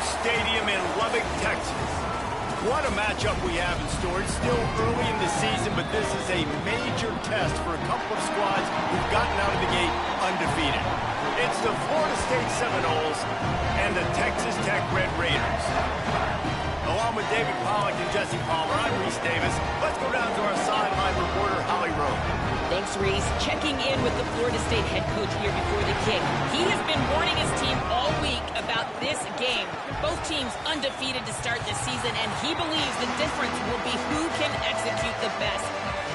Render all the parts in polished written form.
Stadium in Lubbock, Texas. What a matchup we have in store. It's still early in the season, but this is a major test for a couple of squads who've gotten out of the gate undefeated. It's the Florida State Seminoles and the Texas Tech Red Raiders. Along with David Pollack and Jesse Palmer, I'm Reese Davis. Let's go down to our sideline reporter, Holly Rowe. Thanks, Reese. Checking in with the Florida State head coach here before the kick. He has been warning his team all week about this game. Both teams undefeated to start this season, and he believes the difference will be who can execute the best.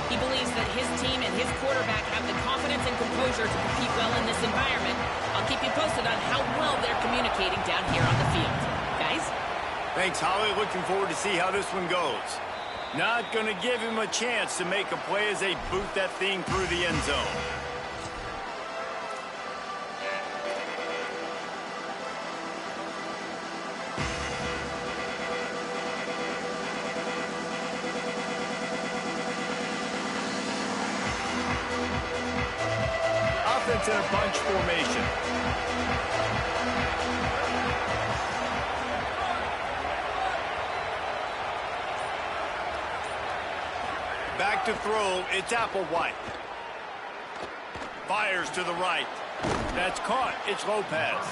He believes that his team and his quarterback have the confidence and composure to compete well in this environment. I'll keep you posted on how well they're communicating down here on the field. Guys? Thanks, Holly. Looking forward to see how this one goes. Not going to give him a chance to make a play as they boot that thing through the end zone. Offense in a bunch formation. Back to throw, it's Applewhite. Fires to the right. That's caught, it's Lopez.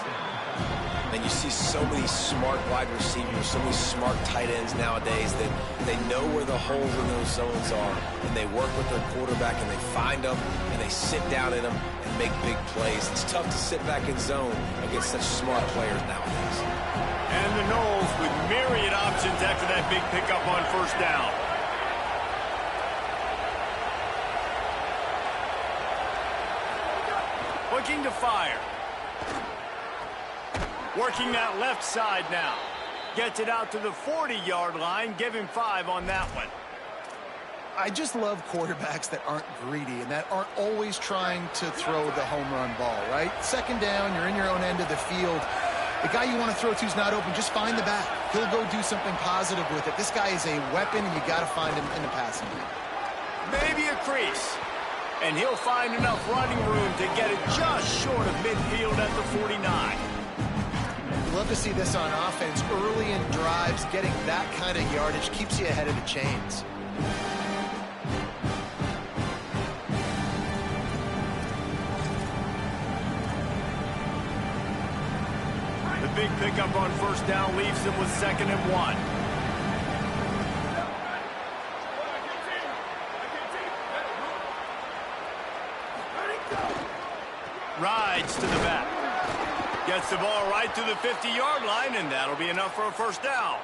And you see so many smart wide receivers, so many smart tight ends nowadays that they know where the holes in those zones are, and they work with their quarterback, and they find them, and they sit down in them and make big plays. It's tough to sit back in zone against such smart players nowadays. And the Noles with myriad options after that big pickup on first down. Looking to fire. Working that left side now. Gets it out to the 40-yard line. Give him 5 on that one. I just love quarterbacks that aren't greedy and that aren't always trying to throw the home run ball, right? Second down, you're in your own end of the field. The guy you want to throw to is not open. Just find the back. He'll go do something positive with it. This guy is a weapon, and you got to find him in the passing game. Maybe a crease. And he'll find enough running room to get it just short of midfield at the 49. You love to see this on offense. Early in drives, getting that kind of yardage keeps you ahead of the chains. The big pickup on first down leaves them with 2nd and 1. Rides to the back. Gets the ball right to the 50-yard line, and that'll be enough for a first down.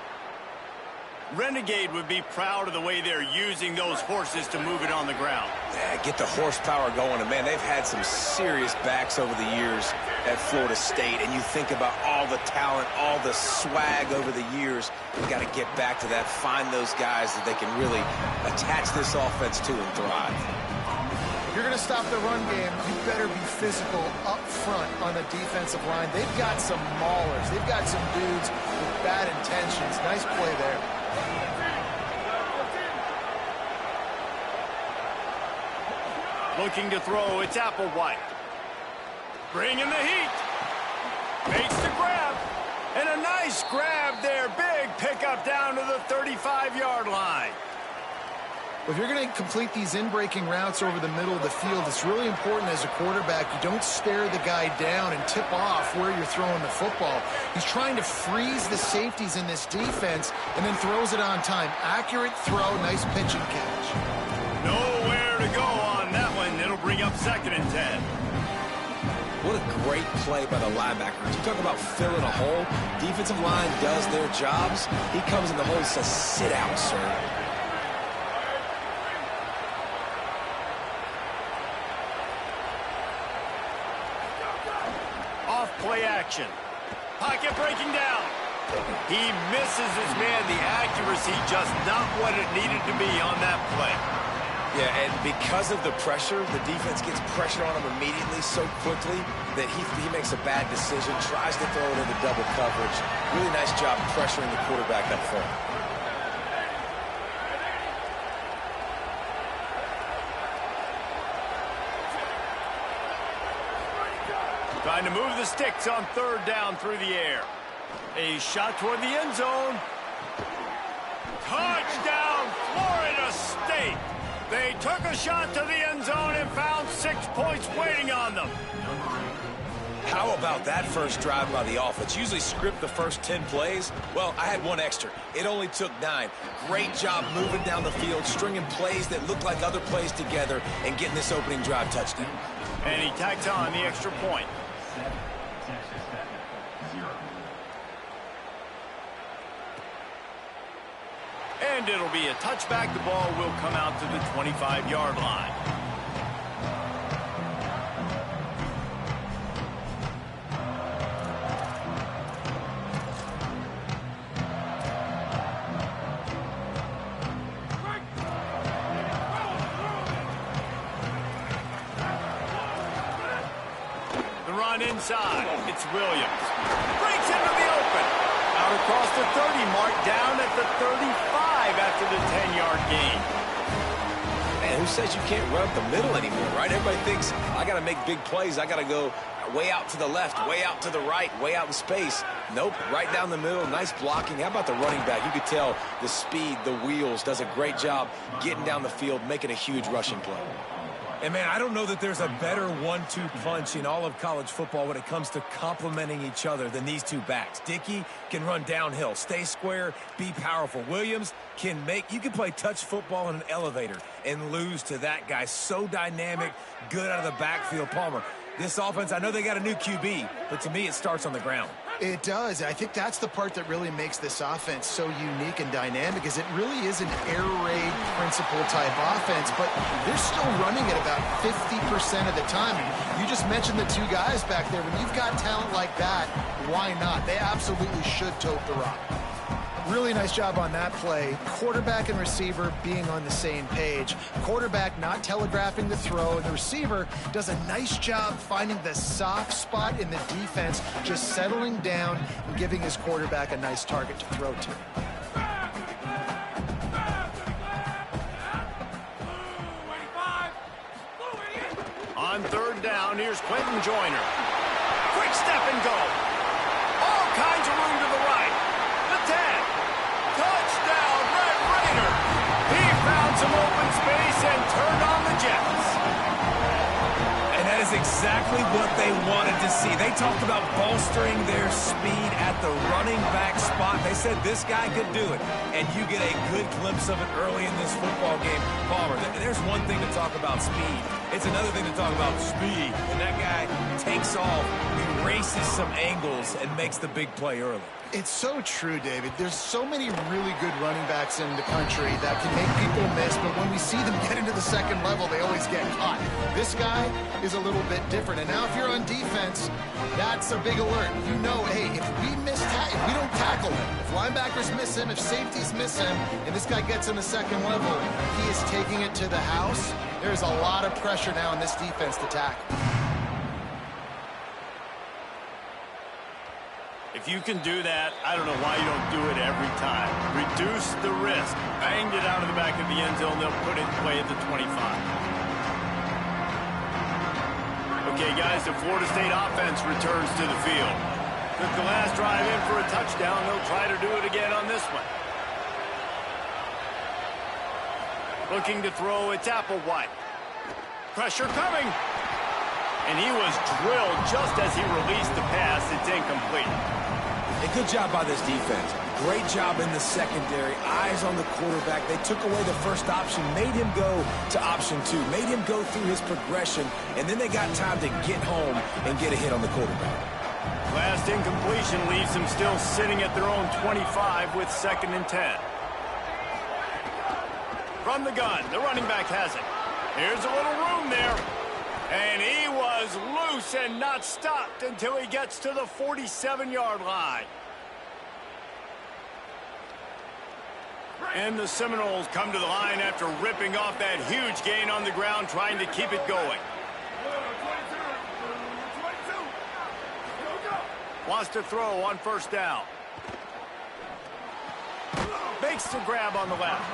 Renegade would be proud of the way they're using those horses to move it on the ground. Yeah, get the horsepower going. And, man, they've had some serious backs over the years at Florida State. And you think about all the talent, all the swag over the years. We've got to get back to that, find those guys that they can really attach this offense to and thrive. If you're going to stop the run game, you better be physical up front on the defensive line. They've got some maulers. They've got some dudes with bad intentions. Nice play there. Looking to throw, it's Applewhite. Bringing the heat. Makes the grab. And a nice grab there. Big pickup down to the 35-yard line. If you're going to complete these in-breaking routes over the middle of the field, it's really important as a quarterback you don't stare the guy down and tip off where you're throwing the football. He's trying to freeze the safeties in this defense and then throws it on time. Accurate throw, nice pitch and catch. Nowhere to go on that one. It'll bring up 2nd and 10. What a great play by the linebackers. You talk about filling a hole. Defensive line does their jobs. He comes in the hole and says, sit out, sir. Play action. Pocket breaking down. He misses his man. The accuracy just not what it needed to be on that play. Yeah, and because of the pressure, the defense gets pressure on him immediately so quickly that he makes a bad decision, tries to throw it into double coverage. Really nice job pressuring the quarterback up front. Trying to move the sticks on 3rd down through the air. A shot toward the end zone. Touchdown, Florida State. They took a shot to the end zone and found 6 points waiting on them. How about that first drive by the offense? Usually script the first 10 plays. Well, I had one extra. It only took 9. Great job moving down the field, stringing plays that look like other plays together, and getting this opening drive touchdown. And he tacks on the extra point. And it'll be a touchback. The ball will come out to the 25-yard line. The run inside. It's Williams. Breaks into the open. Out across the 30 mark, down at the 35 after the 10-yard gain. Man, who says you can't run up the middle anymore, right? Everybody thinks, I got to make big plays. I got to go way out to the left, way out to the right, way out in space. Nope, right down the middle. Nice blocking. How about the running back? You could tell the speed, the wheels, does a great job getting down the field, making a huge rushing play. And, man, I don't know that there's a better 1-2 punch in all of college football when it comes to complementing each other than these two backs. Dickey can run downhill, stay square, be powerful. Williams can you can play touch football in an elevator and lose to that guy. So dynamic, good out of the backfield. Palmer, this offense, I know they got a new QB, but to me it starts on the ground. It does. I think that's the part that really makes this offense so unique and dynamic, is it really is an air raid principle type offense, but they're still running it about 50% of the time. And you just mentioned the two guys back there. When you've got talent like that, why not? They absolutely should tote the rock. Really nice job on that play. Quarterback and receiver being on the same page. Quarterback not telegraphing the throw, and the receiver does a nice job finding the soft spot in the defense, just settling down and giving his quarterback a nice target to throw to. On third down, here's Quentin Joyner. Quick step and go. All kinds of room to the right. The 10. Touchdown, Red Raider. He found some open space and turned on the Jets. And that is exactly what they wanted to see. They talked about bolstering their speed at the running back spot. They said this guy could do it. And you get a good glimpse of it early in this football game. Palmer, there's one thing to talk about speed. It's another thing to talk about speed. And that guy takes off, erases some angles, and makes the big play early. It's so true, David. There's so many really good running backs in the country that can make people miss, but when we see them get into the second level, they always get caught. This guy is a little bit different. And now if you're on defense, that's a big alert. You know, hey, if we don't tackle him, if linebackers miss him, if safeties miss him, and this guy gets in the second level, he is taking it to the house. There's a lot of pressure now in this defense to tackle. If you can do that, I don't know why you don't do it every time. Reduce the risk. Banged it out of the back of the end zone. They'll put it away at the 25. Okay, guys, the Florida State offense returns to the field. Took the last drive in for a touchdown. They'll try to do it again on this one. Looking to throw, it's Applewhite. Pressure coming. And he was drilled just as he released the pass. It's incomplete. A good job by this defense. Great job in the secondary. Eyes on the quarterback. They took away the first option, made him go to option 2, made him go through his progression, and then they got time to get home and get a hit on the quarterback. Last incompletion leaves them still sitting at their own 25 with 2nd and 10. From the gun, the running back has it. Here's a little room there. And he was loose and not stopped until he gets to the 47-yard line. And the Seminoles come to the line after ripping off that huge gain on the ground, trying to keep it going. Wants to throw on first down. Makes the grab on the left.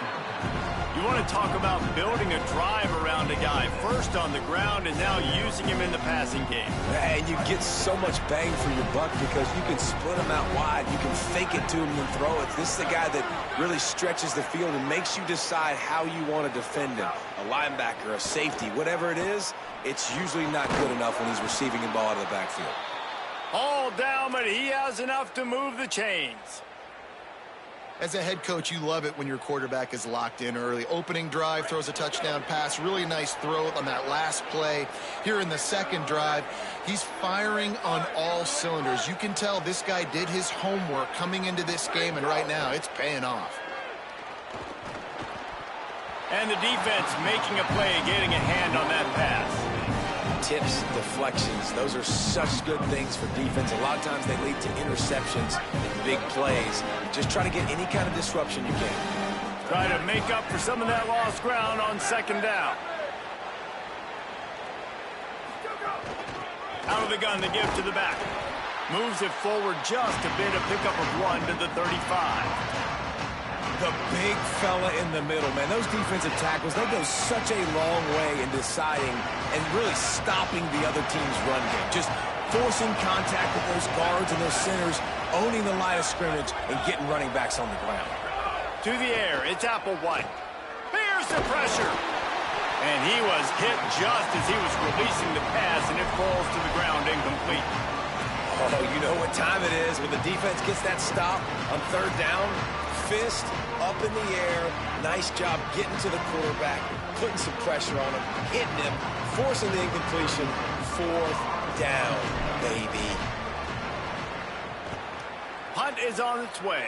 You want to talk about building a drive around a guy, first on the ground and now using him in the passing game. And you get so much bang for your buck because you can split him out wide. You can fake it to him and throw it. This is a guy that really stretches the field and makes you decide how you want to defend him. A linebacker, a safety, whatever it is, it's usually not good enough when he's receiving the ball out of the backfield. All down, but he has enough to move the chains. As a head coach, you love it when your quarterback is locked in early. Opening drive, throws a touchdown pass. Really nice throw on that last play. Here in the second drive, he's firing on all cylinders. You can tell this guy did his homework coming into this game, and right now it's paying off. And the defense making a play, getting a hand on that pass. Tips, deflections, those are such good things for defense. A lot of times they lead to interceptions and big plays. Just try to get any kind of disruption you can. Try to make up for some of that lost ground on second down. Out of the gun, the give to the back. Moves it forward just a bit, a pickup of 1 to the 35. The big fella in the middle, man. Those defensive tackles, they go such a long way in deciding and really stopping the other team's run game. Just forcing contact with those guards and those centers, owning the line of scrimmage, and getting running backs on the ground. To the air, it's Applewhite. Here's the pressure. And he was hit just as he was releasing the pass, and it falls to the ground incomplete. Oh, you know what time it is when the defense gets that stop on third down. Fist up in the air. Nice job getting to the quarterback, putting some pressure on him, hitting him, forcing the incompletion. Fourth down, baby. Punt is on its way.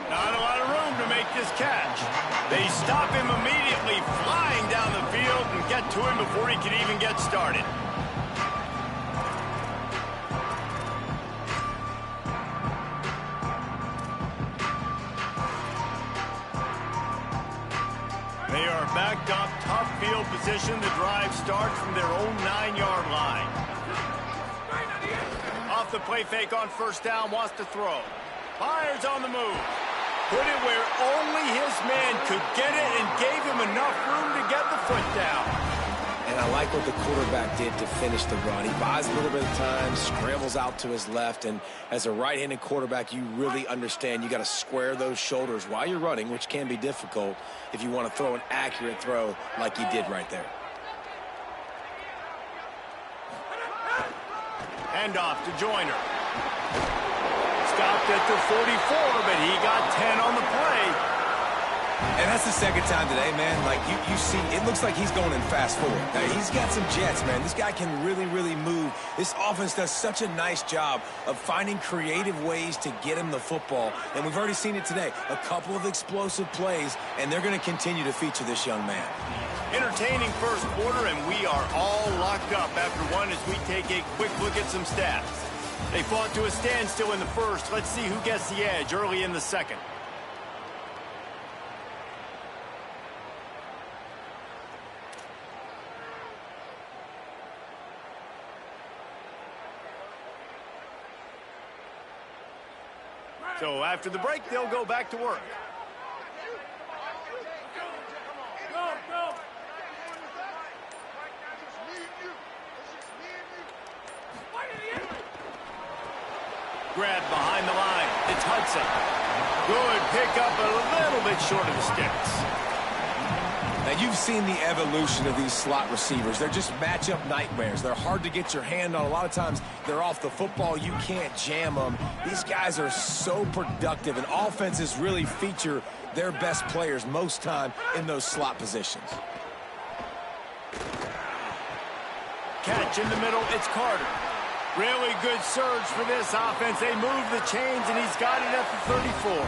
Not a lot of room to make this catch. They stop him immediately, flying down the field and get to him before he can even get started. They are backed up, tough field position. The drive starts from their own 9-yard line. Off the play fake on first down, wants to throw. Fires on the move. Put it where only his man could get it and gave him enough room to get the foot down. And I like what the quarterback did to finish the run. He buys a little bit of time, scrambles out to his left, and as a right-handed quarterback, you really understand you got to square those shoulders while you're running, which can be difficult if you want to throw an accurate throw like he did right there. Handoff to Joyner. Stopped at the 44, but he got 10 on the play. And that's the second time today, man. Like, you see, it looks like he's going in fast forward. Now, he's got some jets, man. This guy can really, really move. This offense does such a nice job of finding creative ways to get him the football. And we've already seen it today. A couple of explosive plays, and they're going to continue to feature this young man. Entertaining first quarter, and we are all locked up after one as we take a quick look at some stats. They fought to a standstill in the first. Let's see who gets the edge early in the second. So after the break, they'll go back to work. Grab behind the line. It's Hudson. Good pickup, but a little bit short of the sticks. Now, you've seen the evolution of these slot receivers. They're just matchup nightmares. They're hard to get your hand on. A lot of times, they're off the football. You can't jam them. These guys are so productive, and offenses really feature their best players most time in those slot positions. Catch in the middle, it's Carter. Really good surge for this offense. They move the chains, and he's got it at the 34.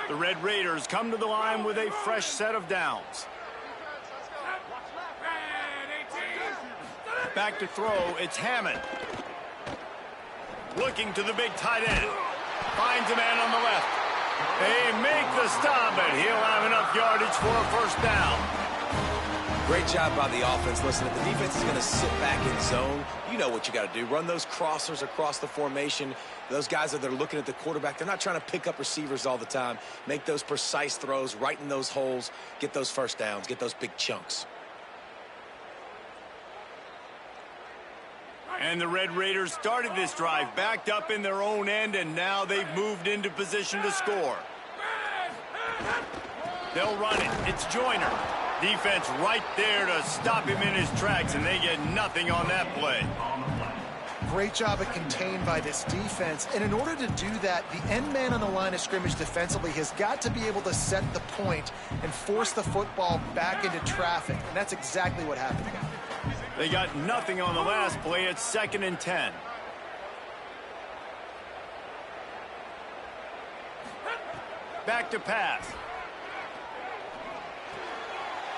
The Red Raiders come to the line with a fresh set of downs. Back to throw, it's Hammond. Looking to the big tight end. Finds a man on the left. They make the stop, and he'll have enough yardage for a first down. Great job by the offense. Listen, if the defense is going to sit back in zone, you know what you got to do. Run those crossers across the formation. Those guys that are looking at the quarterback, they're not trying to pick up receivers all the time. Make those precise throws, right in those holes, get those first downs, get those big chunks. And the Red Raiders started this drive, backed up in their own end, and now they've moved into position to score. They'll run it. It's Joyner. Defense right there to stop him in his tracks, and they get nothing on that play. Great job of contained by this defense. And in order to do that, the end man on the line of scrimmage defensively has got to be able to set the point and force the football back into traffic. And that's exactly what happened. They got nothing on the last play. It's 2nd and 10. Back to pass.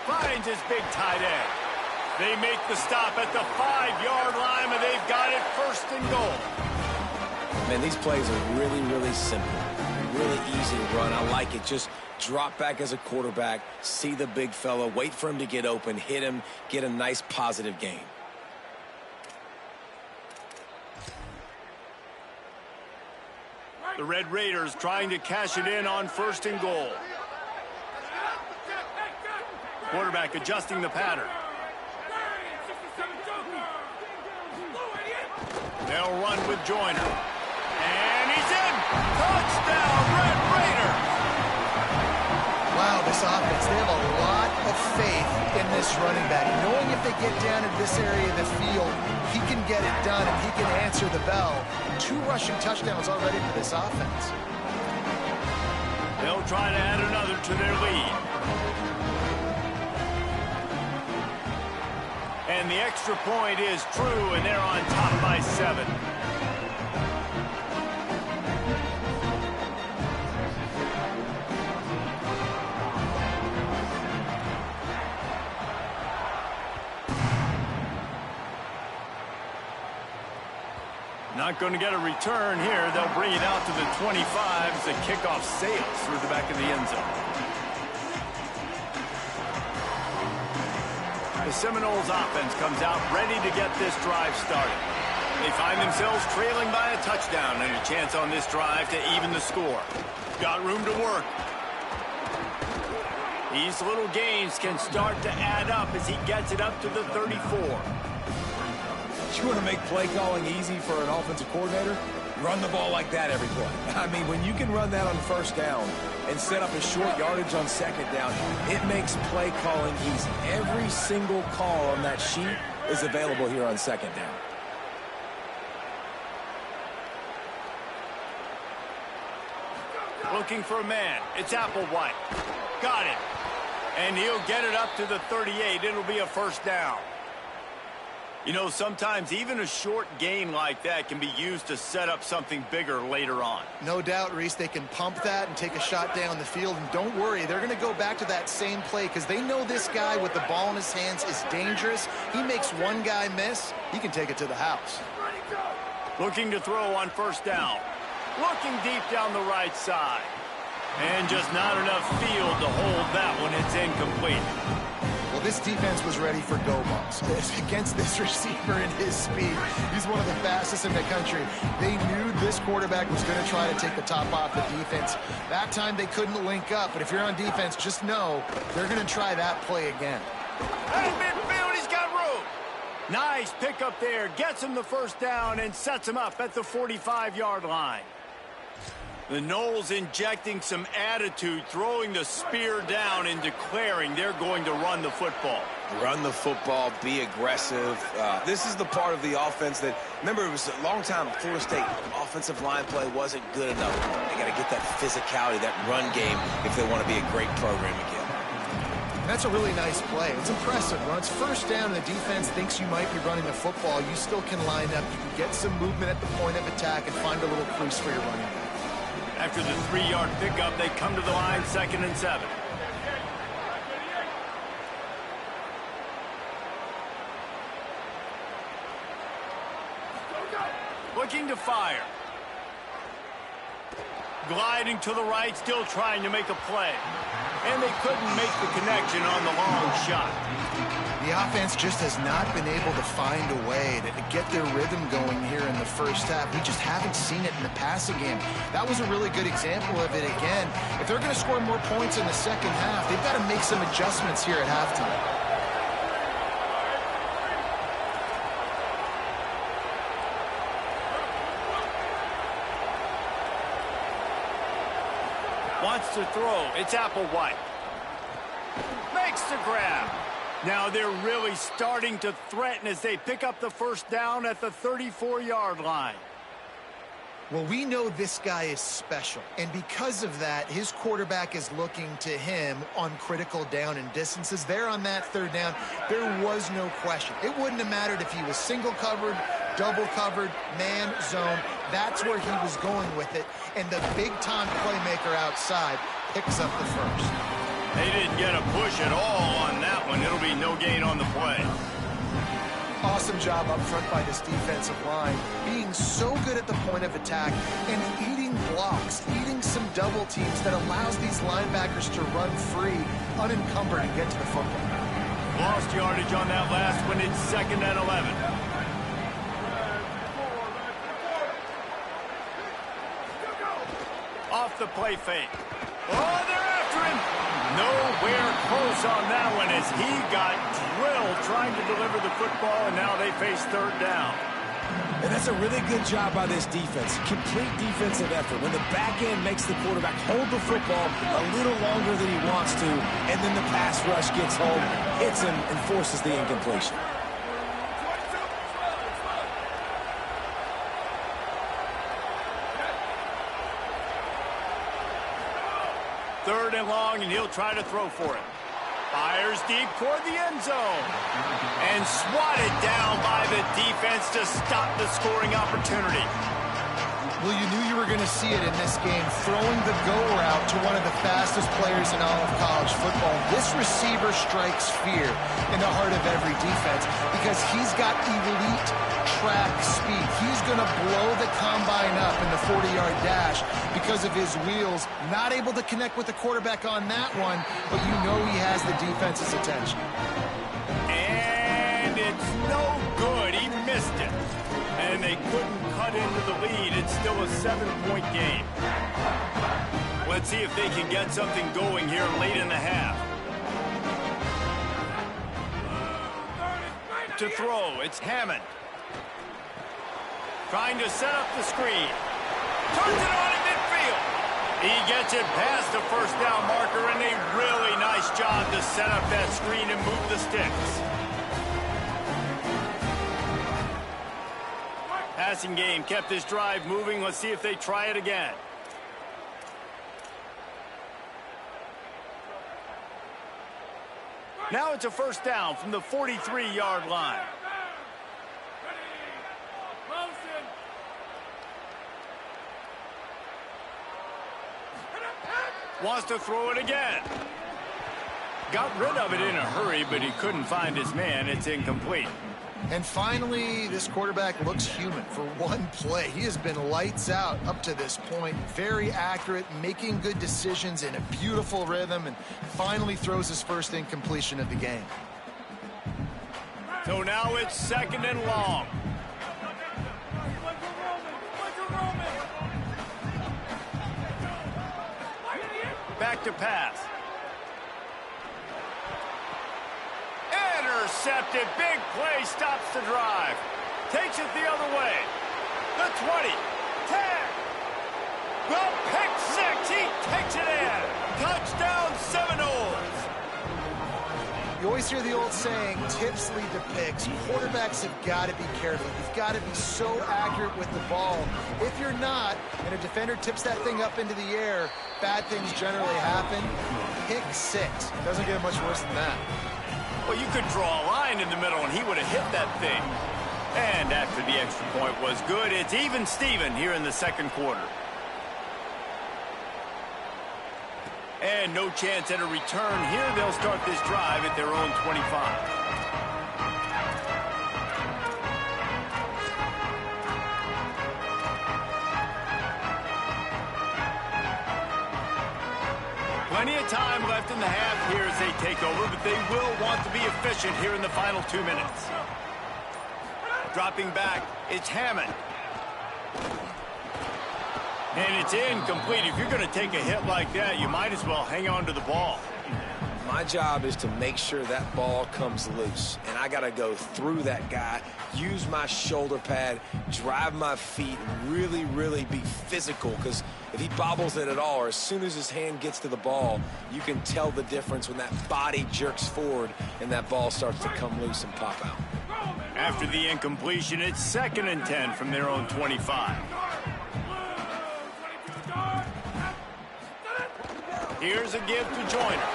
Finds his big tight end. They make the stop at the 5-yard line, and they've got it 1st and goal. Man, these plays are really, really simple. Really easy to run. I like it. Just drop back as a quarterback, see the big fella, wait for him to get open, hit him, get a nice positive gain. The Red Raiders trying to cash it in on 1st and goal. Quarterback adjusting the pattern. They'll run with Joyner. And he's in! Touchdown, Red Raider! Wow, this offense, they have a lot of faith in this running back. Knowing if they get down in this area of the field, he can get it done and he can answer the bell. 2 rushing touchdowns already for this offense. They'll try to add another to their lead. And the extra point is true, and they're on top by 7. Not going to get a return here. They'll bring it out to the 25 as the kickoff sails through the back of the end zone. The Seminoles offense comes out ready to get this drive started. They find themselves trailing by a touchdown and a chance on this drive to even the score. Got room to work. These little gains can start to add up as he gets it up to the 34. You want to make play calling easy for an offensive coordinator? Run the ball like that every play. I mean, when you can run that on 1st down and set up a short yardage on 2nd down, it makes play calling easy. Every single call on that sheet is available here on 2nd down. Looking for a man. It's Applewhite. Got it. And he'll get it up to the 38. It'll be a 1st down. You know, sometimes even a short gain like that can be used to set up something bigger later on. No doubt, Reese, they can pump that and take a shot down the field. And don't worry, they're going to go back to that same play because they know this guy with the ball in his hands is dangerous. He makes one guy miss, he can take it to the house. Looking to throw on 1st down. Looking deep down the right side. And just not enough field to hold that one. It's incomplete. Well, this defense was ready for go balls against this receiver and his speed. He's one of the fastest in the country. They knew this quarterback was going to try to take the top off the defense. That time they couldn't link up, but if you're on defense, just know they're going to try that play again. Hey, midfield, he's got room. Nice pickup there. Gets him the 1st down and sets him up at the 45-yard line. The Noles injecting some attitude, throwing the spear down and declaring they're going to run the football. Run the football, be aggressive. This is the part of the offense that, remember, it was a long time Florida State offensive line play wasn't good enough. They got to get that physicality, that run game, if they want to be a great program again. That's a really nice play. It's impressive. When it's 1st down and the defense thinks you might be running the football, you still can line up. You can get some movement at the point of attack and find a little crease for your running back. After the 3-yard pickup, they come to the line 2nd and 7. Looking to fire. gliding to the right, still trying to make a play. And they couldn't make the connection on the long shot. The offense just has not been able to find a way to get their rhythm going here in the first half. We just haven't seen it in the passing game. That was a really good example of it again. If they're going to score more points in the second half, they've got to make some adjustments here at halftime. Wants to throw. It's Applewhite. Makes the grab. Now they're really starting to threaten as they pick up the first down at the 34-yard line. Well, we know this guy is special, and because of that, his quarterback is looking to him on critical down and distances. There on that third down, there was no question. It wouldn't have mattered if he was single covered, double covered, man, zone. That's where he was going with it, and the big-time playmaker outside picks up the first. They didn't get a push at all on that one. It'll be no gain on the play. Awesome job up front by this defensive line, being so good at the point of attack and eating blocks, eating some double teams that allows these linebackers to run free, unencumbered, and get to the football. Lost yardage on that last one. It's 2nd and 11. Off the play fake. Oh, they're after him. Nowhere close on that one as he got drilled trying to deliver the football, and now they face third down. And that's a really good job by this defense. Complete defensive effort. When the back end makes the quarterback hold the football a little longer than he wants to, and then the pass rush gets home, hits him, and forces the incompletion. Third and long, and he'll try to throw for it. Fires deep toward the end zone. And swatted down by the defense to stop the scoring opportunity. Well, you knew you were going to see it in this game, throwing the go route to one of the fastest players in all of college football. This receiver strikes fear in the heart of every defense because he's got elite track speed. He's going to blow the combine up in the 40-yard dash because of his wheels. Not able to connect with the quarterback on that one, but you know he has the defense's attention. And it's no good. He missed it. And they couldn't cut into the lead. It's still a 7-point game. Let's see if they can get something going here late in the half. To throw, it's Hammond. Trying to set up the screen. Turns it on in midfield. He gets it past the first down marker, and a really nice job to set up that screen and move the sticks. Passing game kept this drive moving. Let's see if they try it again. Now it's a first down from the 43-yard line. Wants to throw it again. Got rid of it in a hurry, but he couldn't find his man. It's incomplete. And finally, this quarterback looks human for one play. He has been lights out up to this point. Very accurate, making good decisions in a beautiful rhythm, and finally throws his first incompletion of the game. So now it's 2nd and long. Back to pass. Intercepted. Big play. Stops the drive. Takes it the other way. The 20. 10. The pick six. He takes it in. Touchdown Seminoles. You always hear the old saying, tips lead to picks. Quarterbacks have got to be careful. You've got to be so accurate with the ball. If you're not, and a defender tips that thing up into the air, bad things generally happen. Pick six. Doesn't get much worse than that. Well, you could draw a line in the middle, and he would have hit that thing. And after the extra point was good, it's even Steven here in the second quarter. And no chance at a return here. They'll start this drive at their own 25. Plenty of time left in the half here as they take over, but they will want to be efficient here in the final 2 minutes. Dropping back, it's Hammond. And it's incomplete. If you're going to take a hit like that, you might as well hang on to the ball. My job is to make sure that ball comes loose, and I got to go through that guy, use my shoulder pad, drive my feet, and really, really be physical, because if he bobbles it at all, or as soon as his hand gets to the ball, you can tell the difference when that body jerks forward and that ball starts to come loose and pop out. After the incompletion, it's 2nd and 10 from their own 25. Here's a give to Joyner.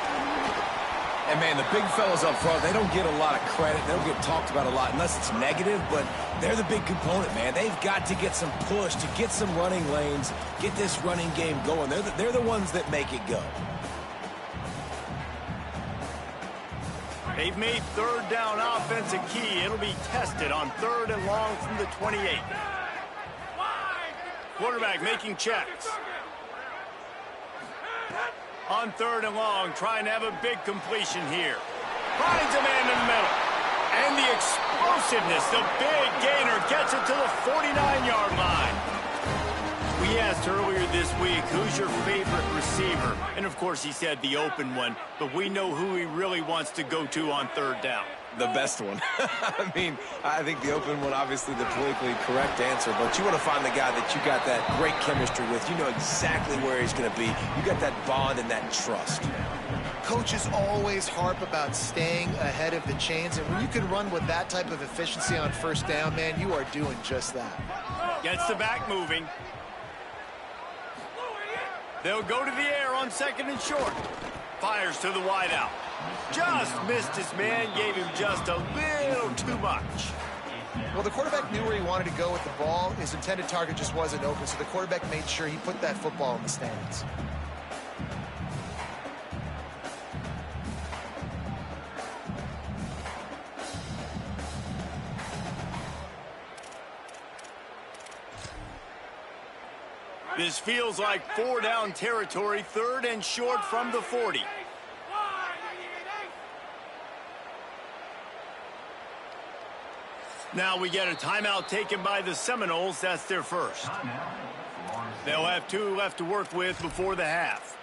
And, man, the big fellas up front, they don't get a lot of credit. They don't get talked about a lot unless it's negative, but they're the big component, man. They've got to get some push, to get some running lanes, get this running game going. They're the ones that make it go. They've made 3rd down offense a key. It'll be tested on 3rd and long from the 28. Quarterback making checks. On 3rd and long, trying to have a big completion here. Finds a man in the middle. And the explosiveness, the big gainer, gets it to the 49-yard line. We asked earlier this week, who's your favorite receiver? And, of course, he said the open one. But we know who he really wants to go to on 3rd down. The best one. I mean, I think the open one, obviously the politically correct answer, but you want to find the guy that you got that great chemistry with. You know exactly where he's going to be. You got that bond and that trust. Coaches always harp about staying ahead of the chains, and when you can run with that type of efficiency on 1st down, man, you are doing just that. Gets the back moving. They'll go to the air on 2nd and short. Fires to the wideout. Just missed his man, gave him just a little too much. Well, the quarterback knew where he wanted to go with the ball. His intended target just wasn't open, so the quarterback made sure he put that football in the stands. This feels like 4-down territory, 3rd and short from the 40. Now we get a timeout taken by the Seminoles. That's their first. They'll have 2 left to work with before the half.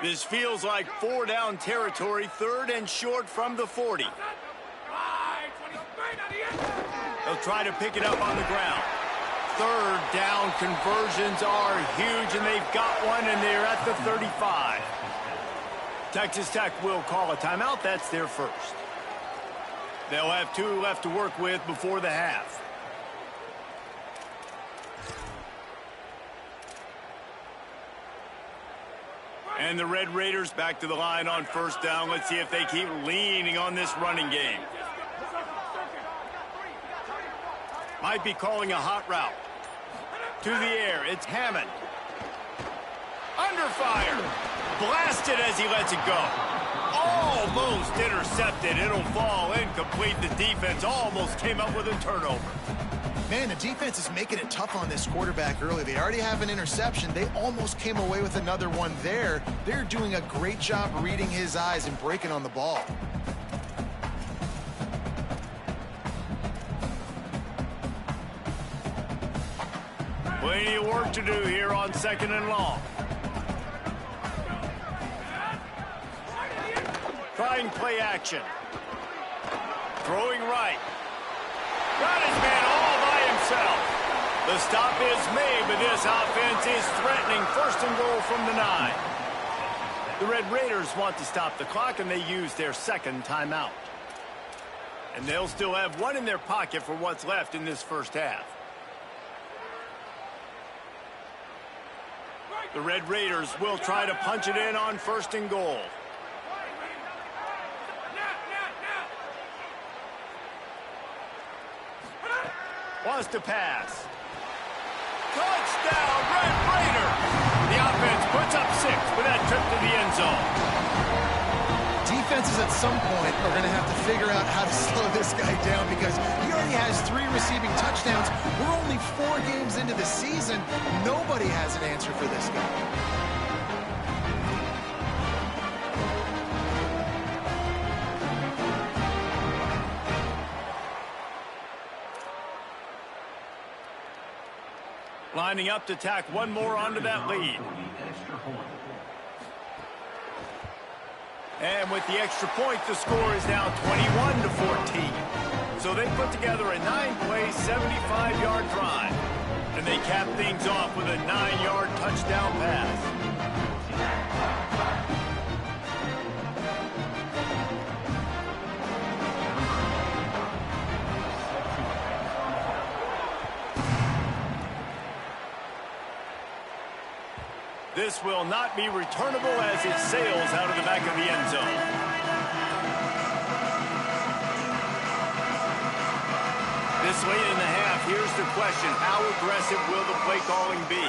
This feels like 4-down territory, 3rd and short from the 40. They'll try to pick it up on the ground. 3rd down conversions are huge, and they've got one, and they're at the 35. Texas Tech will call a timeout. That's their first. They'll have 2 left to work with before the half. And the Red Raiders back to the line on 1st down. Let's see if they keep leaning on this running game. Might be calling a hot route. To the air, it's Hammond. Under fire. Blasted as he lets it go. Almost intercepted. It'll fall incomplete. The defense almost came up with a turnover. Man, the defense is making it tough on this quarterback early. They already have an interception. They almost came away with another one there. They're doing a great job reading his eyes and breaking on the ball. Plenty of work to do here on 2nd and long. Trying play action. Throwing right. Got his man all by himself. The stop is made, but this offense is threatening. 1st and goal from the 9. The Red Raiders want to stop the clock, and they use their 2nd timeout. And they'll still have 1 in their pocket for what's left in this 1st half. The Red Raiders will try to punch it in on 1st and goal. Wants to pass. Touchdown, Red Raiders! The offense puts up 6 with that trip to the end zone. defenses at some point are going to have to figure out how to slow this guy down because he already has 3 receiving touchdowns. We're only 4 games into the season. Nobody has an answer for this guy. Lining up to tack one more onto that lead. And with the extra point, the score is now 21-14. So they put together a 9-play, 75-yard drive. And they cap things off with a 9-yard touchdown pass. This will not be returnable as it sails out of the back of the end zone. This late in the half, here's the question. How aggressive will the play calling be?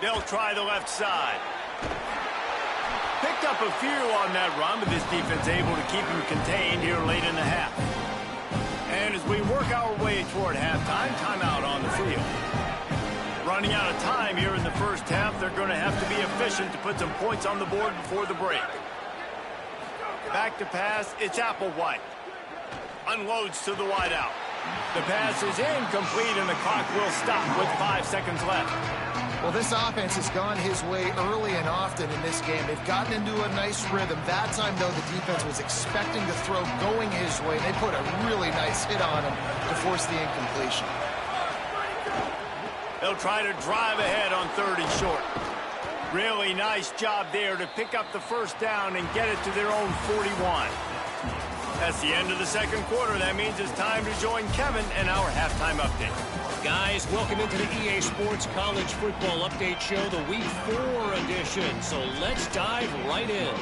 They'll try the left side. Picked up a few on that run, but this defense able to keep him contained here late in the half. And as we work our way toward halftime, timeout on the field. Running out of time here in the first half, they're going to have to be efficient to put some points on the board before the break. Back to pass, it's Applewhite. Unloads to the wideout. The pass is incomplete and the clock will stop with 5 seconds left. Well, this offense has gone his way early and often in this game. They've gotten into a nice rhythm. That time, though, the defense was expecting the throw going his way. They put a really nice hit on him to force the incompletion. They'll try to drive ahead on 3rd and short. Really nice job there to pick up the first down and get it to their own 41. That's the end of the second quarter. That means it's time to join Kevin and our halftime update. Guys, welcome into the EA Sports College Football Update Show, the Week 4 edition. So let's dive right in.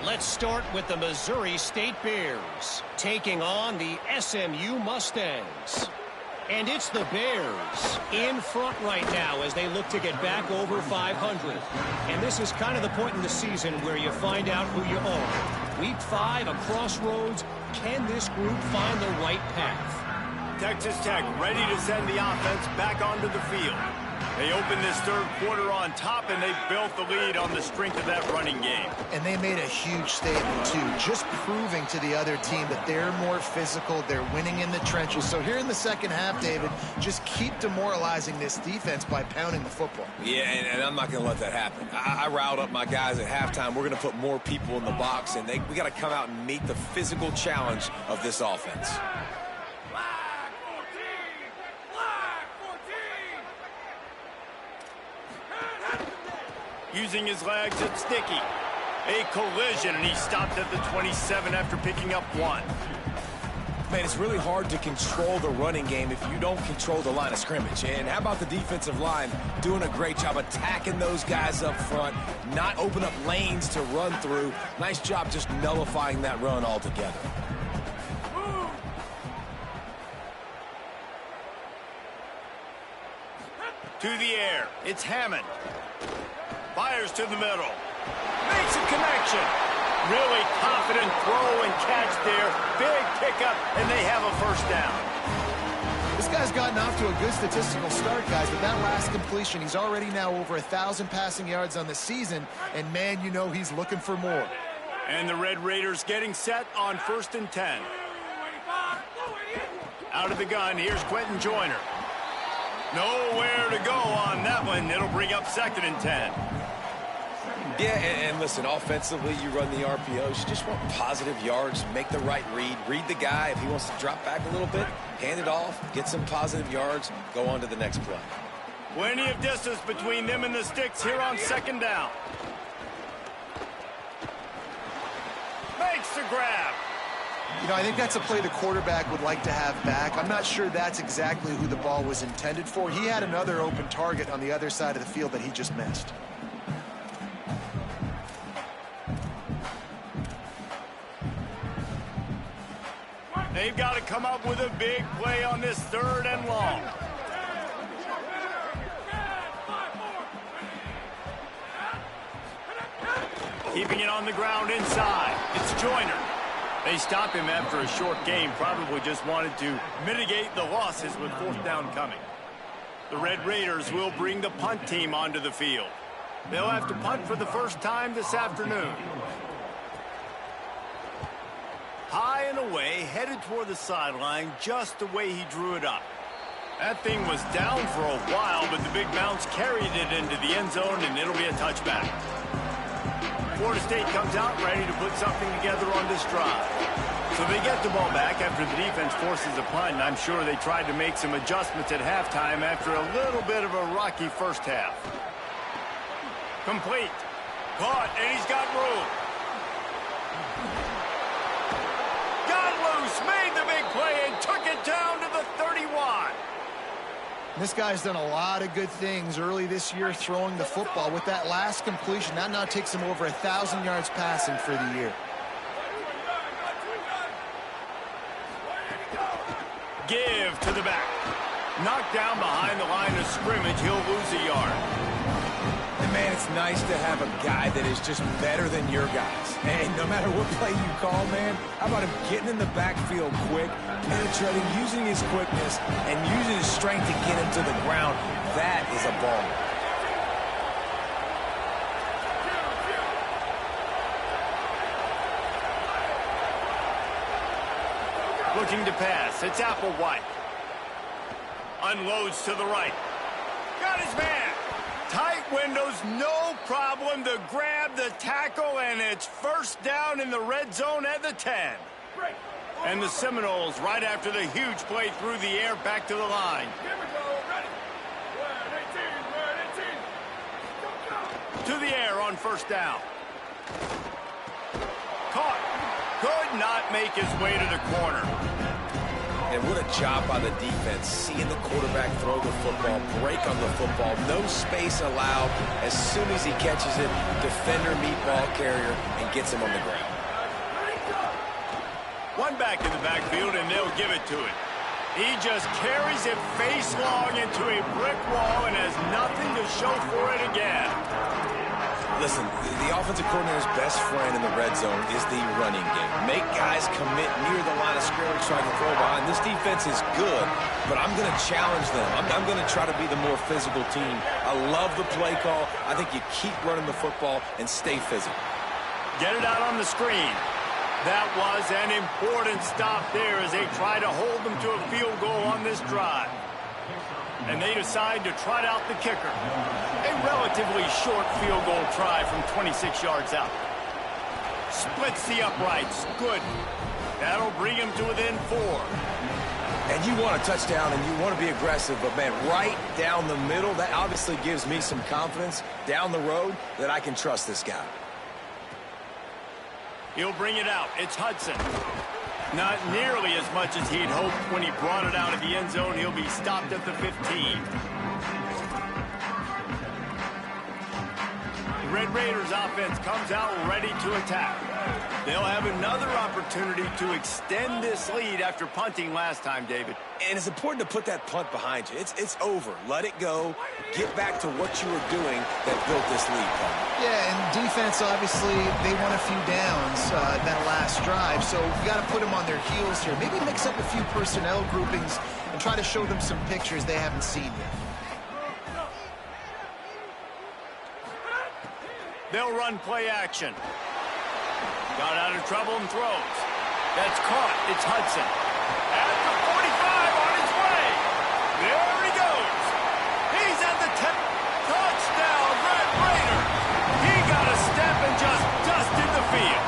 Let's start with the Missouri State Bears taking on the SMU Mustangs. And it's the Bears in front right now as they look to get back over 500. And this is kind of the point in the season where you find out who you are. Week 5, a crossroads. Can this group find the right path? Texas Tech ready to send the offense back onto the field. They opened this third quarter on top, and they built the lead on the strength of that running game. And they made a huge statement, too, just proving to the other team that they're more physical, they're winning in the trenches. So here in the second half, David, just keep demoralizing this defense by pounding the football. Yeah, and I'm not going to let that happen. I riled up my guys at halftime. We're going to put more people in the box, and we got to come out and meet the physical challenge of this offense. Using his legs, it's Sticky. A collision, and he stopped at the 27 after picking up 1. Man, it's really hard to control the running game if you don't control the line of scrimmage. And how about the defensive line doing a great job attacking those guys up front, not open up lanes to run through. Nice job just nullifying that run altogether. To the air, it's Hammond. Fires to the middle. Makes a connection. Really confident throw and catch there. Big pickup, and they have a first down. This guy's gotten off to a good statistical start, guys, but that last completion, he's already now over 1,000 passing yards on the season, and, man, you know he's looking for more. And the Red Raiders getting set on 1st and 10. Out of the gun, here's Quentin Joyner. Nowhere to go on that one. It'll bring up 2nd and 10. Yeah, and listen, offensively, you run the RPOs. You just want positive yards, make the right read the guy. If he wants to drop back a little bit, hand it off, get some positive yards, go on to the next play. Plenty of distance between them and the sticks here on 2nd down. Makes the grab. You know, I think that's a play the quarterback would like to have back. I'm not sure that's exactly who the ball was intended for. He had another open target on the other side of the field that he just missed. They've got to come up with a big play on this 3rd and long. Keeping it on the ground inside. It's Joyner. They stop him after a short game. Probably just wanted to mitigate the losses with fourth down coming. The Red Raiders will bring the punt team onto the field. They'll have to punt for the first time this afternoon. High and away, headed toward the sideline, just the way he drew it up. That thing was down for a while, but the big bounce carried it into the end zone, and it'll be a touchback. Florida State comes out ready to put something together on this drive. So they get the ball back after the defense forces a punt, and I'm sure they tried to make some adjustments at halftime after a little bit of a rocky first half. Complete. Caught, and he's got room. Got loose, made the big play, and took it down to the 31. This guy's done a lot of good things early this year throwing the football. With that last completion, that now takes him over 1,000 yards passing for the year. Give to the back. Knocked down behind the line of scrimmage. He'll lose a yard. And man, it's nice to have a guy that is just better than your guys. And no matter what play you call, man, how about him getting in the backfield quick, penetrating, using his quickness, and using his strength to get him to the ground. That is a ball. Looking to pass. It's Applewhite. Unloads to the right. Got his man. Tight windows, no problem to grab the tackle, and it's first down in the red zone at the 10. And the Seminoles, right after the huge play through the air, back to the line. To the air on first down. Caught. Could not make his way to the corner. And what a job by the defense, seeing the quarterback throw the football, break on the football, no space allowed. As soon as he catches it, defender meet ball carrier and gets him on the ground. One back in the backfield, and they'll give it to it. He just carries it face long into a brick wall and has nothing to show for it again. Listen, the offensive coordinator's best friend in the red zone is the running game. Make guys commit near the line of scrimmage trying to throw behind. This defense is good, but I'm going to challenge them. I'm going to try to be the more physical team. I love the play call. I think you keep running the football and stay physical. Get it out on the screen. That was an important stop there as they try to hold them to a field goal on this drive. And they decide to trot out the kicker. A relatively short field goal try from 26 yards out. Splits the uprights. Good. That'll bring him to within 4. And you want a touchdown and you want to be aggressive, but man, right down the middle, that obviously gives me some confidence down the road that I can trust this guy. He'll bring it out. It's Hudson. Not nearly as much as he'd hoped when he brought it out of the end zone. He'll be stopped at the 15. The Red Raiders offense comes out ready to attack. They'll have another opportunity to extend this lead after punting last time, David. And it's important to put that punt behind you. It's over. Let it go. Get back to what you were doing that built this lead. Yeah, and defense, obviously, they won a few downs that last drive, so you got to put them on their heels here. Maybe mix up a few personnel groupings and try to show them some pictures they haven't seen yet. They'll run play action. Got out of trouble and throws. That's caught. It's Hudson. At the 45 on his way. There he goes. He's at the 10. Touchdown, Red Raiders. He got a step and just dusted the field.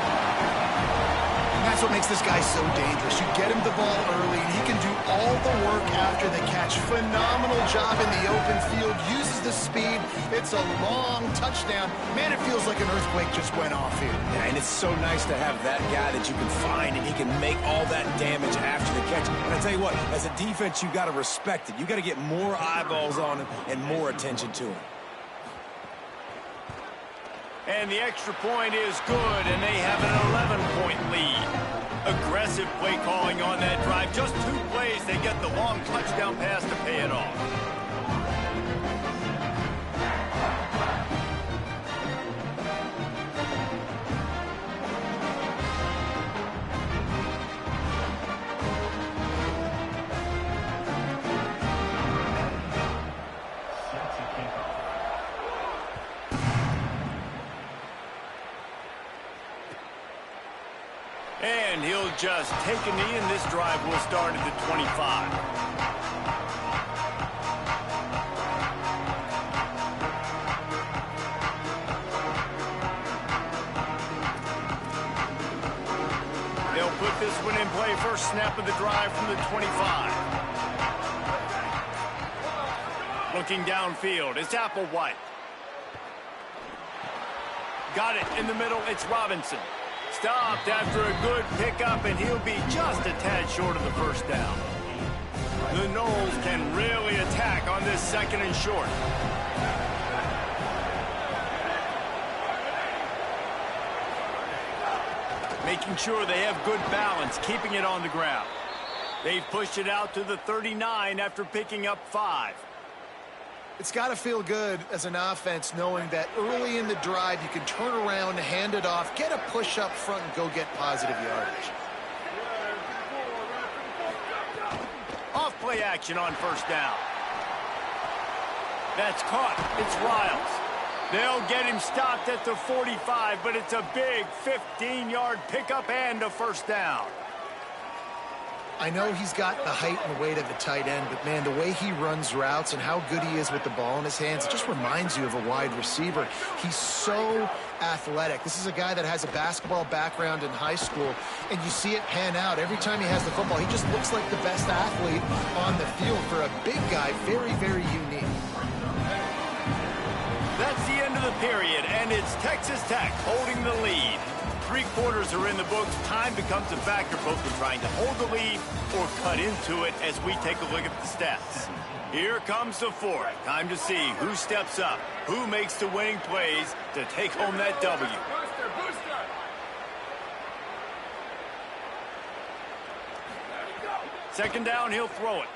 And that's what makes this guy so dangerous. You get him the ball early, and he can do all the work after the catch. Phenomenal job in the open field. Uses the speed. It's a long touchdown. Man, it feels like an earthquake just went off here. Yeah, and it's so nice to have that guy that you can find, and he can make all that damage after the catch. And I tell you what, as a defense, you got to respect it. You got to get more eyeballs on him and more attention to him. And the extra point is good, and they have an 11-point lead. Aggressive play calling on that drive. Just 2 plays, they get the long touchdown pass to pay it off. And he'll just take a knee, and this drive will start at the 25. They'll put this one in play. First snap of the drive from the 25. Looking downfield, it's Applewhite. Got it in the middle, it's Robinson. Stopped after a good pickup, and he'll be just a tad short of the first down. The Noles can really attack on this second and short. Making sure they have good balance, keeping it on the ground. They've pushed it out to the 39 after picking up 5. It's got to feel good as an offense knowing that early in the drive you can turn around, hand it off, get a push up front, and go get positive yardage. Off play action on first down. That's caught. It's Riles. They'll get him stopped at the 45, but it's a big 15-yard pickup and a first down. I know he's got the height and weight of a tight end, but, man, the way he runs routes and how good he is with the ball in his hands, it just reminds you of a wide receiver. He's so athletic. This is a guy that has a basketball background in high school, and you see it pan out. Every time he has the football, he just looks like the best athlete on the field. For a big guy, very, very unique. That's the end of the period, and it's Texas Tech holding the lead. 3 quarters are in the books. Time becomes a factor, both in trying to hold the lead or cut into it as we take a look at the stats. Here comes the fourth. Time to see who steps up, who makes the winning plays to take home that W. Second down, he'll throw it.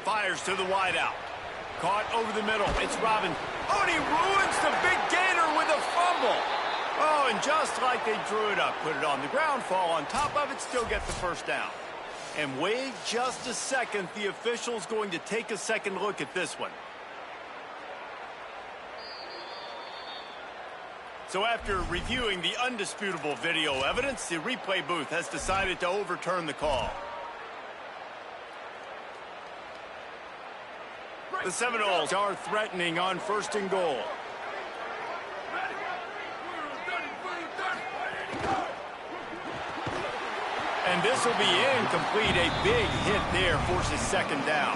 Fires to the wideout. Caught over the middle. It's Robin. Oh, and he ruins the big gainer with a fumble. Oh, and just like they drew it up, put it on the ground, fall on top of it, still get the first down. And wait just a second. The official's going to take a second look at this one. So after reviewing the undisputable video evidence, the replay booth has decided to overturn the call. The Seminoles are threatening on first and goal. And this will be incomplete. A big hit there forces second down.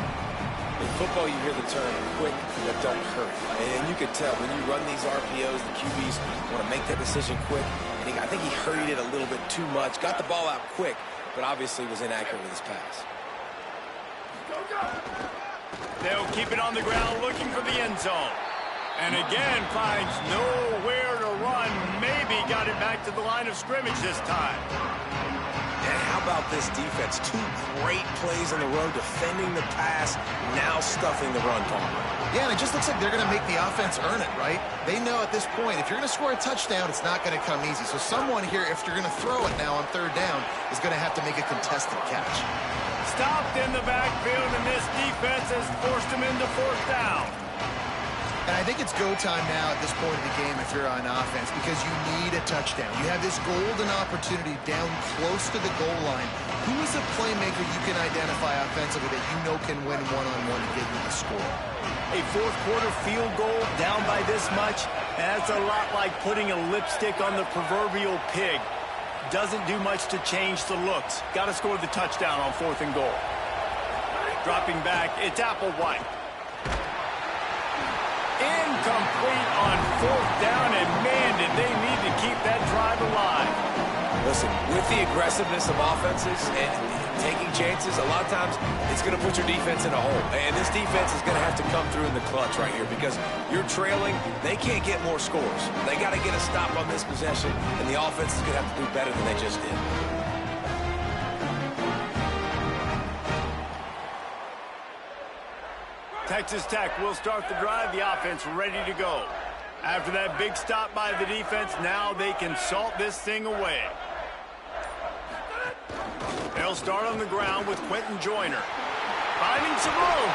In football, you hear the term quick but don't hurry. And you can tell when you run these RPOs, the QBs want to make that decision quick. And I think he hurried it a little bit too much. Got the ball out quick, but obviously was inaccurate with his pass. They'll keep it on the ground looking for the end zone. And again finds nowhere to run. Maybe got it back to the line of scrimmage this time. And how about this defense? 2 great plays in a row, defending the pass, now stuffing the run, Paul. Yeah, and it just looks like they're going to make the offense earn it, right? They know at this point, if you're going to score a touchdown, it's not going to come easy. So someone here, if you're going to throw it now on third down, is going to have to make a contested catch. Stopped in the backfield, and this defense has forced him into fourth down. And I think it's go time now at this point of the game if you're on offense, because you need a touchdown. You have this golden opportunity down close to the goal line. Who is a playmaker you can identify offensively that you know can win one-on-one and get you the score? A fourth quarter field goal down by this much, that's a lot like putting a lipstick on the proverbial pig. Doesn't do much to change the looks. Got to score the touchdown on fourth and goal. Dropping back, it's Applewhite. Incomplete on fourth down, and man, did they need to keep that drive alive. Listen, with the aggressiveness of offenses and taking chances, a lot of times it's going to put your defense in a hole. And this defense is going to have to come through in the clutch right here because you're trailing. They can't get more scores. They got to get a stop on this possession, and the offense is going to have to do better than they just did. Texas Tech will start the drive, the offense ready to go. After that big stop by the defense, now they can salt this thing away. They'll start on the ground with Quentin Joyner. Finding some room.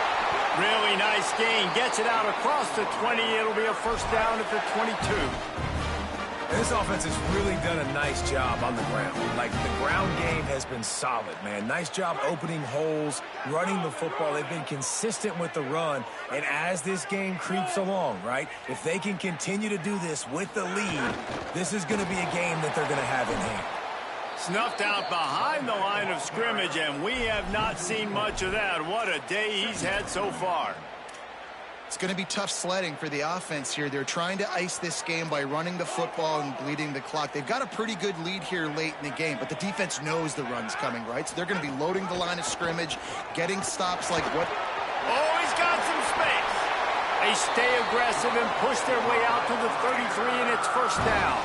Really nice gain. Gets it out across the 20. It'll be a first down at the 22. And this offense has really done a nice job on the ground. Like, the ground game has been solid, man. Nice job opening holes, running the football. They've been consistent with the run. And as this game creeps along, right, if they can continue to do this with the lead, this is going to be a game that they're going to have in hand. Snuffed out behind the line of scrimmage, and we have not seen much of that. What a day he's had so far. It's going to be tough sledding for the offense here. They're trying to ice this game by running the football and bleeding the clock. They've got a pretty good lead here late in the game, but the defense knows the run's coming, right? So they're going to be loading the line of scrimmage, getting stops like what? Oh, he's got some space. They stay aggressive and push their way out to the 33, and it's first down.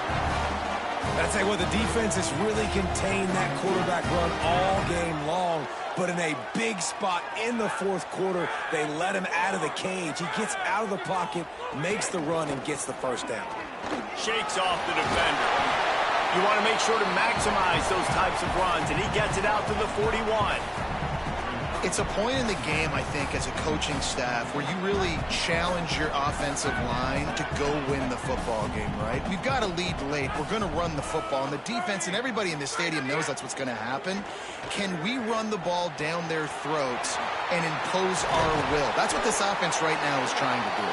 I'd say, well, the defense has really contained that quarterback run all game long. But in a big spot in the fourth quarter, they let him out of the cage. He gets out of the pocket, makes the run, and gets the first down. Shakes off the defender. You want to make sure to maximize those types of runs, and he gets it out to the 41. It's a point in the game, I think, as a coaching staff, where you really challenge your offensive line to go win the football game, right? We've got a lead late. We're going to run the football. And the defense and everybody in this stadium knows that's what's going to happen. Can we run the ball down their throats and impose our will? That's what this offense right now is trying to do.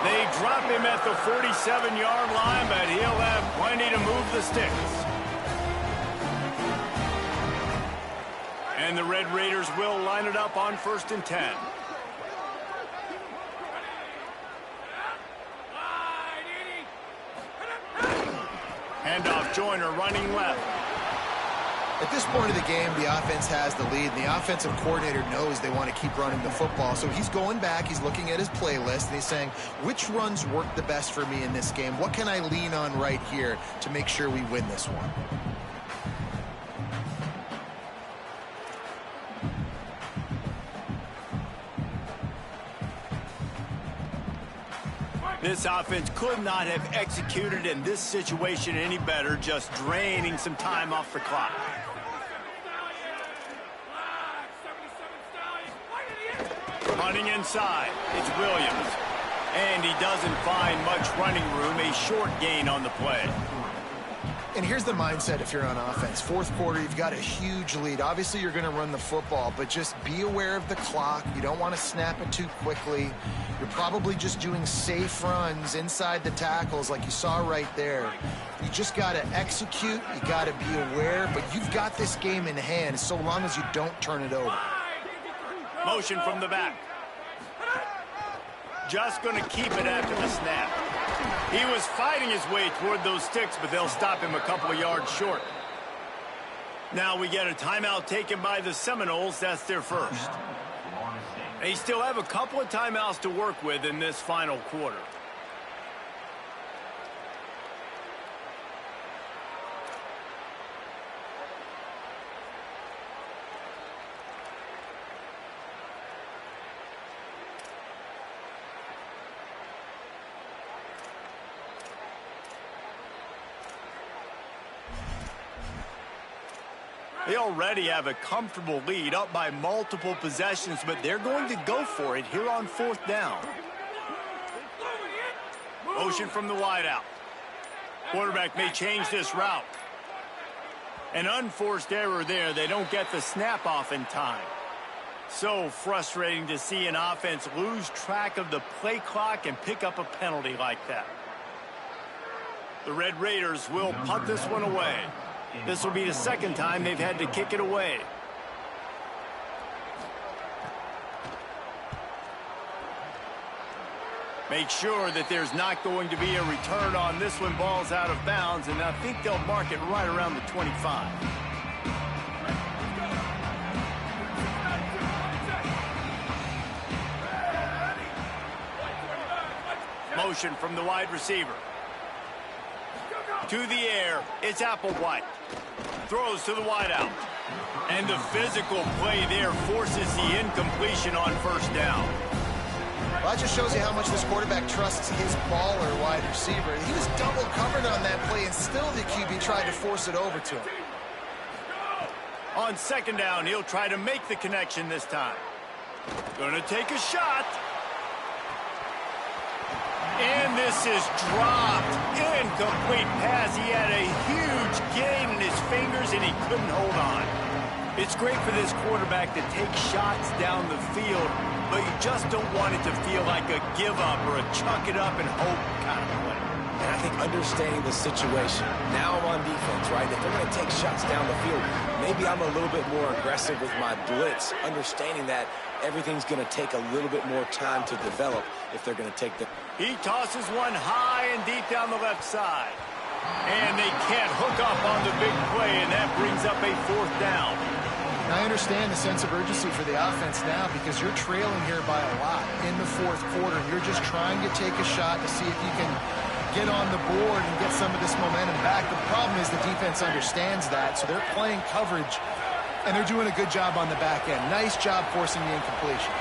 They drop him at the 47-yard line, but he'll have plenty to move the sticks. And the Red Raiders will line it up on 1st and 10. Handoff, Joyner running left. At this point of the game, the offense has the lead, and the offensive coordinator knows they want to keep running the football. So he's going back, he's looking at his playlist, and he's saying, which runs work the best for me in this game? What can I lean on right here to make sure we win this one? This offense could not have executed in this situation any better, just draining some time off the clock. Running inside, it's Williams. And he doesn't find much running room, a short gain on the play. And here's the mindset if you're on offense. Fourth quarter, you've got a huge lead. Obviously, you're going to run the football, but just be aware of the clock. You don't want to snap it too quickly. You're probably just doing safe runs inside the tackles like you saw right there. You just got to execute. You got to be aware, but you've got this game in hand so long as you don't turn it over. Motion from the back. Just going to keep it after the snap. He was fighting his way toward those sticks, but they'll stop him a couple of yards short. Now we get a timeout taken by the Seminoles. That's their first. They still have a couple of timeouts to work with in this final quarter. They already have a comfortable lead, up by multiple possessions, but they're going to go for it here on 4th down. Motion from the wideout. Quarterback may change this route. An unforced error there. They don't get the snap off in time. So frustrating to see an offense lose track of the play clock and pick up a penalty like that. The Red Raiders will punt this one away. This will be the second time they've had to kick it away. Make sure that there's not going to be a return on this one. Ball's out of bounds, and I think they'll mark it right around the 25. Motion from the wide receiver. To the air, it's Applewhite. Throws to the wideout. And the physical play there forces the incompletion on 1st down. Well, that just shows you how much this quarterback trusts his baller wide receiver. He was double covered on that play, and still the QB tried to force it over to him. On 2nd down, he'll try to make the connection this time. Gonna take a shot. And this is dropped. Incomplete pass. He had a huge gain in his fingers, and he couldn't hold on. It's great for this quarterback to take shots down the field, but you just don't want it to feel like a give-up or a chuck it up and hope kind of play. And I think understanding the situation, now I'm on defense, right? If they're going to take shots down the field, maybe I'm a little bit more aggressive with my blitz, understanding that everything's going to take a little bit more time to develop if they're going to take the... He tosses one high and deep down the left side. And they can't hook up on the big play, and that brings up a 4th down. I understand the sense of urgency for the offense now because you're trailing here by a lot in the 4th quarter. You're just trying to take a shot to see if you can get on the board and get some of this momentum back. The problem is the defense understands that, so they're playing coverage, and they're doing a good job on the back end. Nice job forcing the incompletion.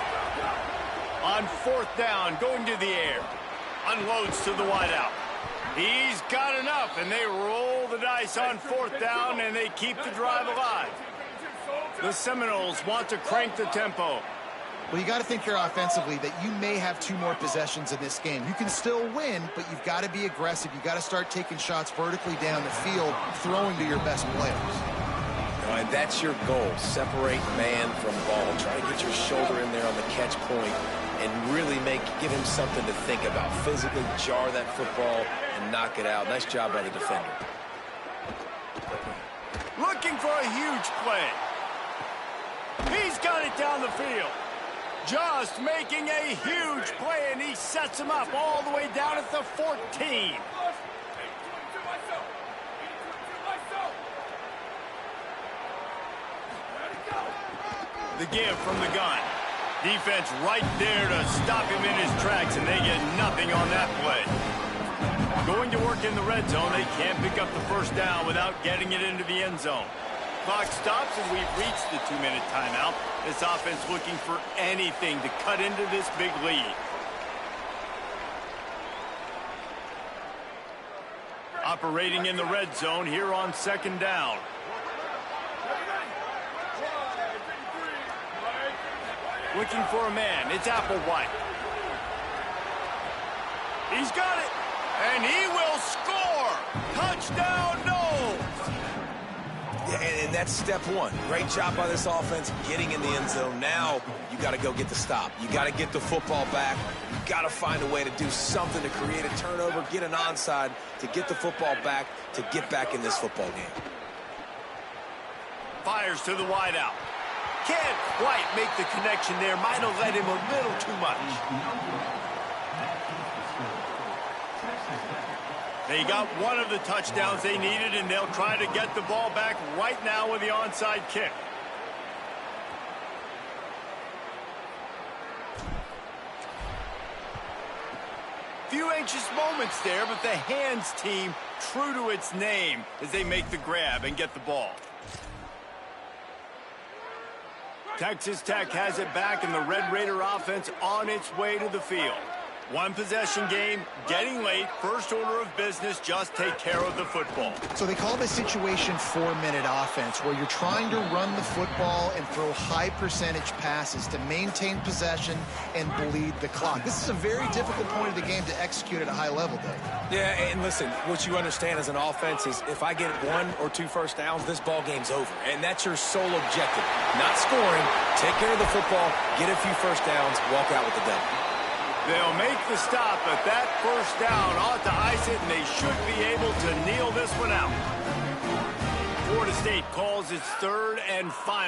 On 4th down, going to the air. Unloads to the wideout. He's got enough, and they roll the dice on 4th down, and they keep the drive alive. The Seminoles want to crank the tempo. Well, you got to think here offensively that you may have 2 more possessions in this game. You can still win, but you've got to be aggressive. You've got to start taking shots vertically down the field, throwing to your best players. And that's your goal. Separate man from ball. Try to get your shoulder in there on the catch point and really give him something to think about. Physically jar that football and knock it out. Nice job by the defender. Looking for a huge play. He's got it down the field. Just making a huge play, and he sets him up all the way down at the 14. The give from the gun. Defense right there to stop him in his tracks, and they get nothing on that play. Going to work in the red zone, they can't pick up the 1st down without getting it into the end zone. Clock stops, and we've reached the 2-minute timeout. This offense looking for anything to cut into this big lead. Operating in the red zone here on 2nd down. Looking for a man. It's Applewhite. He's got it. And he will score. Touchdown, Noles. Yeah, and that's step 1. Great job by this offense getting in the end zone. Now you got to go get the stop. You got to get the football back. You got to find a way to do something to create a turnover, get an onside, to get the football back, to get back in this football game. Fires to the wideout. Can't quite make the connection there. Might have led him a little too much. They got one of the touchdowns they needed, and they'll try to get the ball back right now with the onside kick. Few anxious moments there, but the hands team true to its name as they make the grab and get the ball. Texas Tech has it back, and the Red Raider offense on its way to the field. One possession game, getting late, first order of business, just take care of the football. So they call this situation 4-minute offense, where you're trying to run the football and throw high percentage passes to maintain possession and bleed the clock. This is a very difficult point of the game to execute at a high level, Dave. Yeah, and listen, what you understand as an offense is if I get 1 or 2 first downs, this ball game's over. And that's your sole objective. Not scoring, take care of the football, get a few first downs, walk out with the W. They'll make the stop, but that first down ought to ice it, and they should be able to kneel this one out. Florida State calls its 3rd and final.